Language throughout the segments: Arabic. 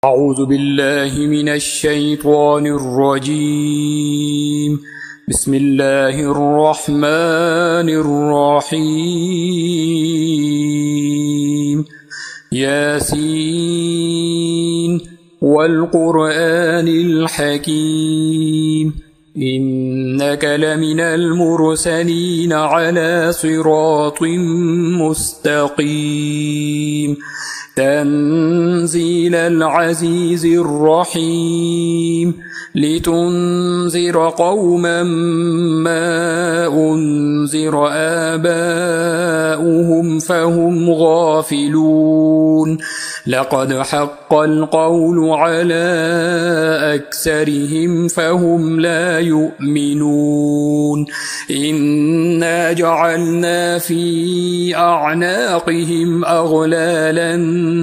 أعوذ بالله من الشيطان الرجيم. بسم الله الرحمن الرحيم. ياسين والقرآن الحكيم إنك لمن المرسلين على صراط مستقيم تنزيل العزيز الرحيم لتنذر قوما ما أنذر آباؤهم فهم غافلون لقد حق القول على أكثرهم فهم لا يؤمنون إنا جعلنا في أعناقهم أغلالا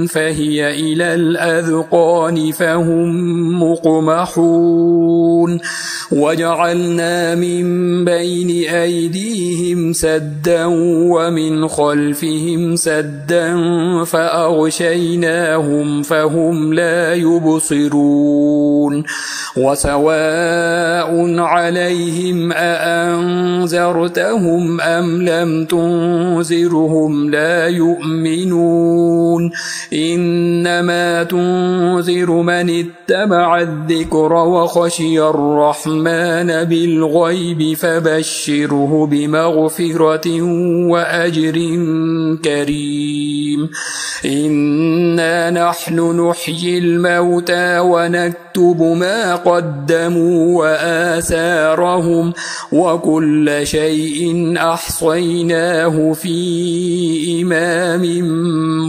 فهي إلى الأذقان فهم مقمحون وجعلنا من بين أيديهم سدا ومن خلفهم سدا فأغشيناهم فهم لا يبصرون وسواء عليهم أأنذرتهم أم لم تنذرهم لا يؤمنون إنما تنذر من اتبع الذكر وخشي الرحمن بالغيب فبشره بمغفرة وأجر كريم إنا نحن نحيي الموتى ونكتب ما قدموا وآثارهم وكل شيء أحصيناه في إمام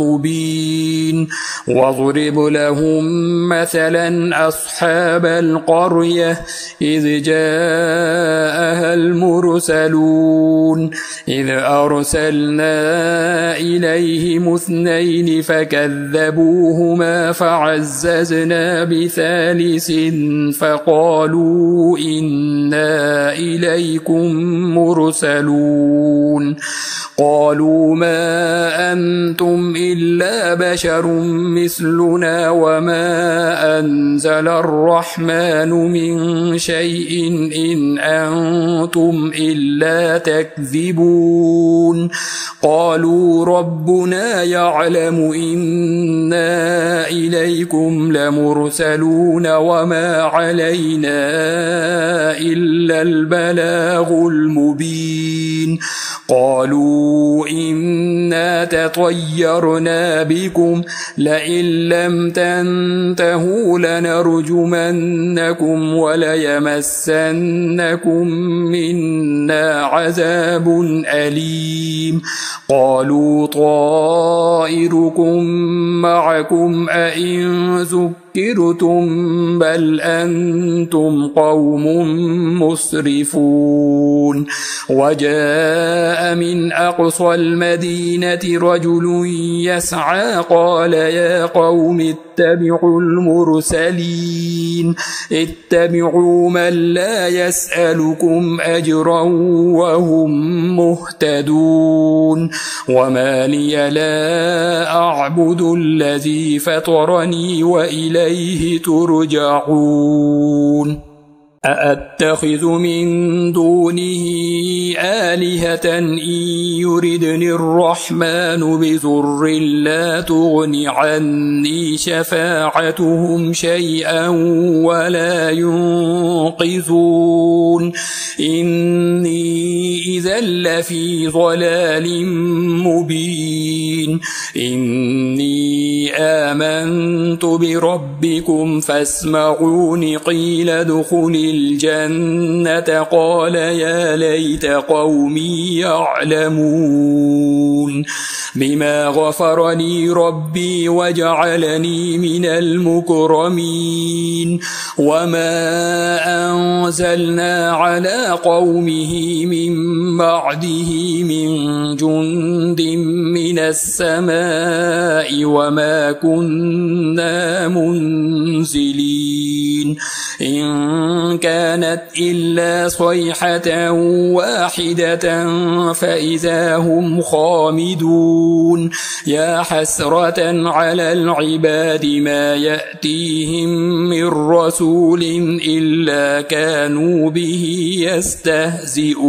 مبين واضرب لهم مثلا أصحاب القرية إذ جاءها المرسلون إذ أرسلنا إليهم اثنين فكذبوهما فعززنا بثالث فقالوا إنا إليكم مرسلون قالوا ما أنتم إلا بشر مثلنا وما أنزل الرحمن من شيء إن أنتم إلا تكذبون قالوا ربنا يعلم إنا إليكم لمرسلون وما علينا إلا البلاغ المبين قالوا إنا تطيرنا بكم لئن لم تنتهوا لنرجمنكم وليمسنكم منا عذاب أليم قالوا طائركم معكم أئن ذكرتم بل أنتم قوم مسرفون وجاء من أقصى المدينة رجل يسعى قال يا قوم اتبعوا المرسلين اتبعوا من لا يسألكم أجرا وهم مهتدون وما لي لا أعبد الذي فطرني وإليه ترجعون أأتخذ من دونه آلهة إن يردني الرحمن بضر لا تغن عني شفاعتهم شيئا ولا ينقذون إني إذا لفي ضلال مبين إني آمنت بربكم فاسمعون قيل ادخل الجنة قال يا ليت قومي يعلمون بما غفرني ربي وجعلني من المكرمين وما أنزلنا على قومه من بعده من جند من السماء وما كنا منزلين إن كانت إلا صيحة واحدة فإذا هم خامدون يا حسرة على العباد ما يأتيهم من رسول إلا كانوا به يستهزئون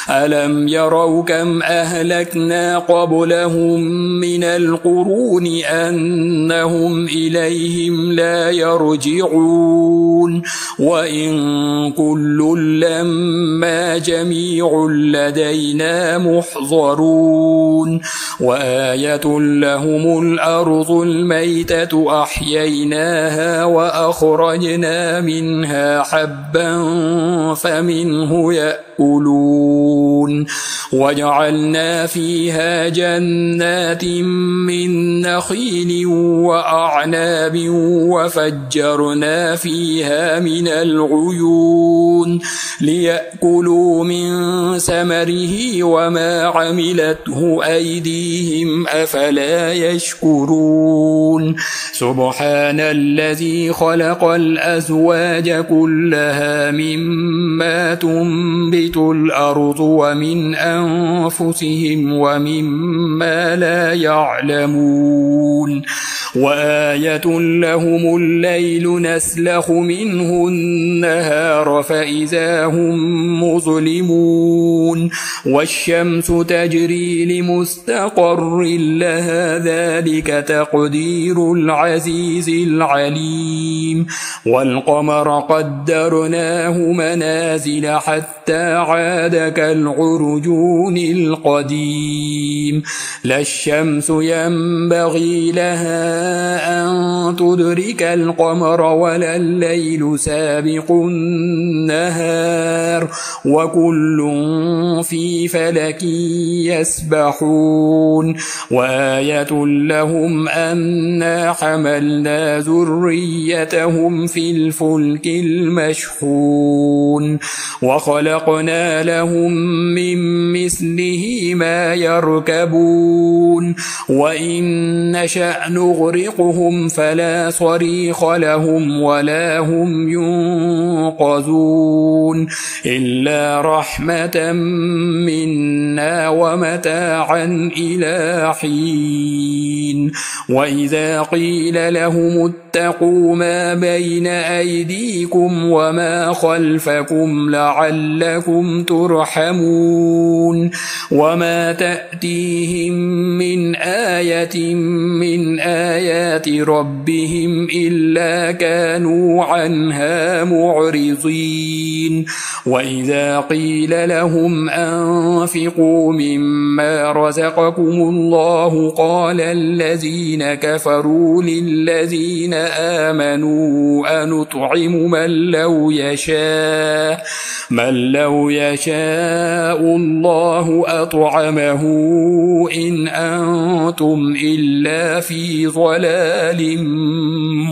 ألم يروا كم أهلكنا قبلهم من القرون أنهم إليهم لا يرجعون وإن كل لما جميع لدينا محضرون وآية لهم الأرض الميتة أحييناها وأخرجنا منها حبا فمنه يأكلون وجعلنا فيها جنات من نخيل وأعناب وفجرنا فيها من العيون ليأكلوا من ثمره وما عملته أيديهم أفلا يشكرون سبحان الذي خلق الأزواج كلها مما تنبت الأرض ومن أنفسهم ومما لا يعلمون وآية لهم الليل نسلخ منه النهار فإذا هم مظلمون والشمس تجري لمستقر لها ذلك تقدير العزيز العليم والقمر قدرناه منازل حتى عاد كالعرجون القديم لا الشمس ينبغي لها أن تدرك القمر ولا الليل سابق النهار وكل في فلك يسبحون وآية لهم أنا حملنا ذريتهم في الفلك المشحون وخلقنا لهم من مثله ما يركبون وإن نشأ نغرقهم فلا صريخ لهم ولا هم ينقذون إلا رحمة منا ومتاعا إلى حين وإذا قيل لهم اتقوا ما بين أيديكم وما خلفكم لعلكم ترحمون وما تأتيهم من آية من آيات ربهم إلا كانوا عنها معرضين وإذا قيل لهم أنفقوا مما رزقكم الله قال الذين كفروا للذين آمنوا أنطعم من لو يشاء الله أطعمه إن أنتم إلا في ضلال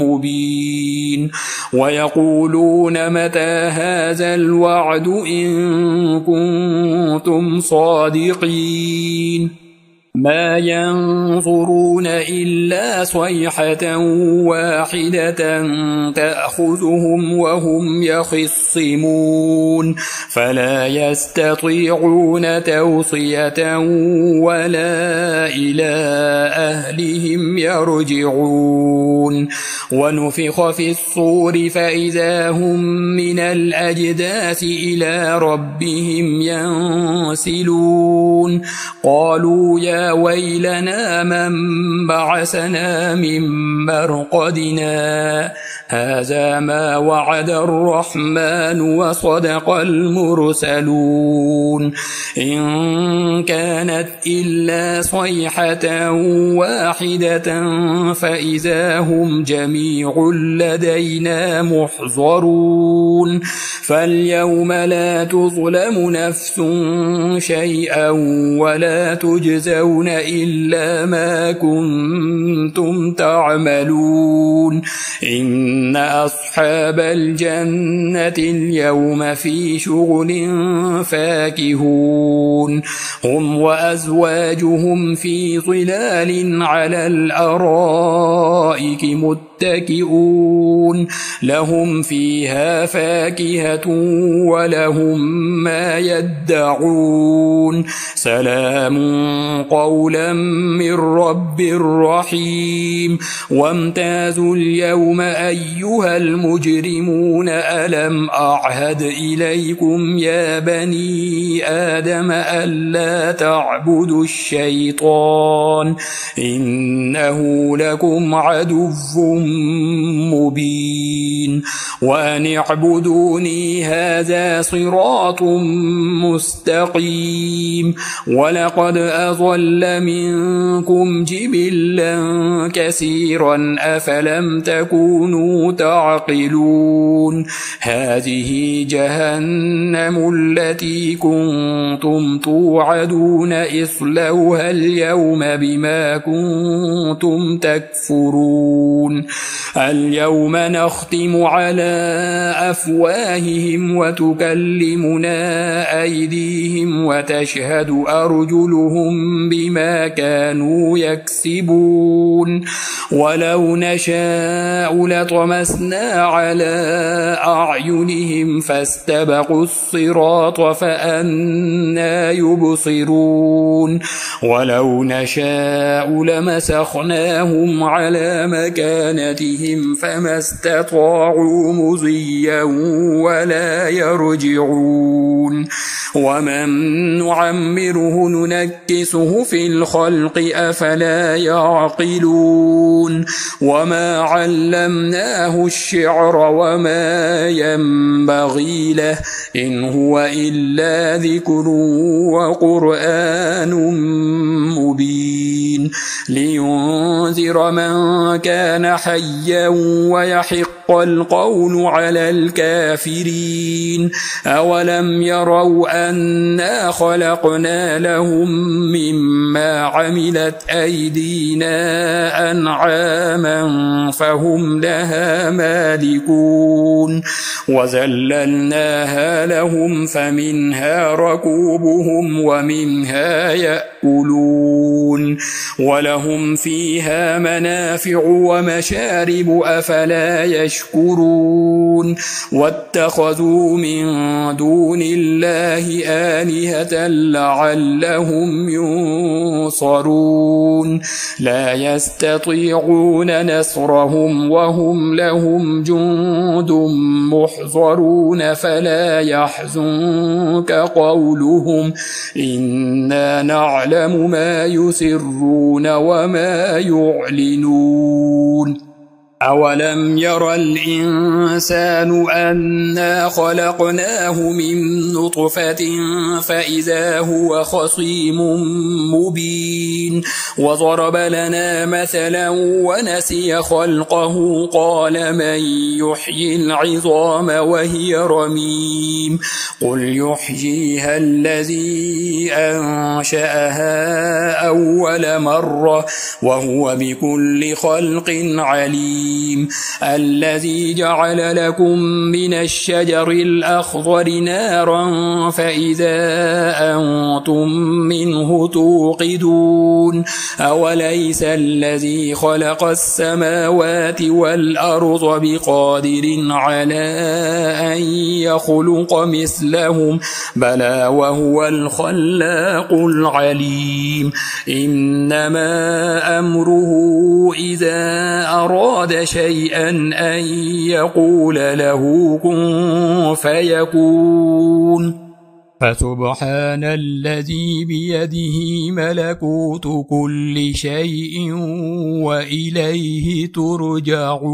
مبين ويقولون متى هذا الوعد إن كنتم صادقين ما ينظرون إلا صيحة واحدة تأخذهم وهم يخصمون فلا يستطيعون توصية ولا إلى أهلهم يرجعون ونفخ في الصور فإذا هم من الأجداث إلى ربهم ينسلون قالوا يا ويلنا من بعثنا من مرقدنا هذا ما وعد الرحمن وصدق المرسلون إن كانت إلا صيحة واحدة فإذا هم جميع لدينا محضرون فاليوم لا تظلم نفس شيئا ولا تجزون إلا ما كنتم تعملون إن أصحاب الجنة اليوم في شغل فاكهون هم وأزواجهم في ظلال على الأرائك متكئون متكئون لهم فيها فاكهة ولهم ما يدعون سلام قولا من رب رحيم وامتازوا اليوم أيها المجرمون ألم أعهد إليكم يا بني آدم ألا تعبدوا الشيطان إنه لكم عدو مبين وأن اعبدوني هذا صراط مستقيم ولقد أضل منكم جبلا كثيرا أفلم تكونوا تعقلون هذه جهنم التي كنتم توعدون اصلوها اليوم بما كنتم تكفرون اليوم نختم على أفواههم وتكلمنا أيديهم وتشهد أرجلهم بما كانوا يكسبون ولو نشاء لطمسنا على أعينهم فاستبقوا الصراط فأنى يبصرون ولو نشاء لمسخناهم على مكانتهم فما استطاعوا مضيا ولا يرجعون ومن نعمره ننكسه في الخلق أفلا يعقلون وما علمناه الشعر وما ينبغي له إن هو إلا ذكر وقرآن مبين لينذر من كان حيا ويحق القول على الكافرين أولم يروا أنا خلقنا لهم مما عملت أيدينا أنعاما فهم لها مالكون وذللناها لهم فمنها ركوبهم ومنها يأكلون ولهم فيها منافع ومشارب أفلا يشكرون واتخذوا من دون الله آلهة لعلهم ينصرون لا يستطيعون نصرهم وهم لهم جند محضرون فلا يحزنك قولهم إنا نعلم ما يسرون وما يعلنون أولم ير الإنسان أنا خلقناه من نطفة فإذا هو خصيم مبين وضرب لنا مثلا ونسي خلقه قال من يحيي العظام وهي رميم قل يحييها الذي أنشأها أول مرة وهو بكل خلق عليم الذي جعل لكم من الشجر الأخضر نارا فإذا أنتم منه توقدون أوليس الذي خلق السماوات والأرض بقادر على أن يخلق مثلهم بلى وهو الخلاق العليم إنما أمره إذا أراد شيئا أن يقول له كن فيكون فسبحان الذي بيده ملكوت كل شيء وإليه ترجعون.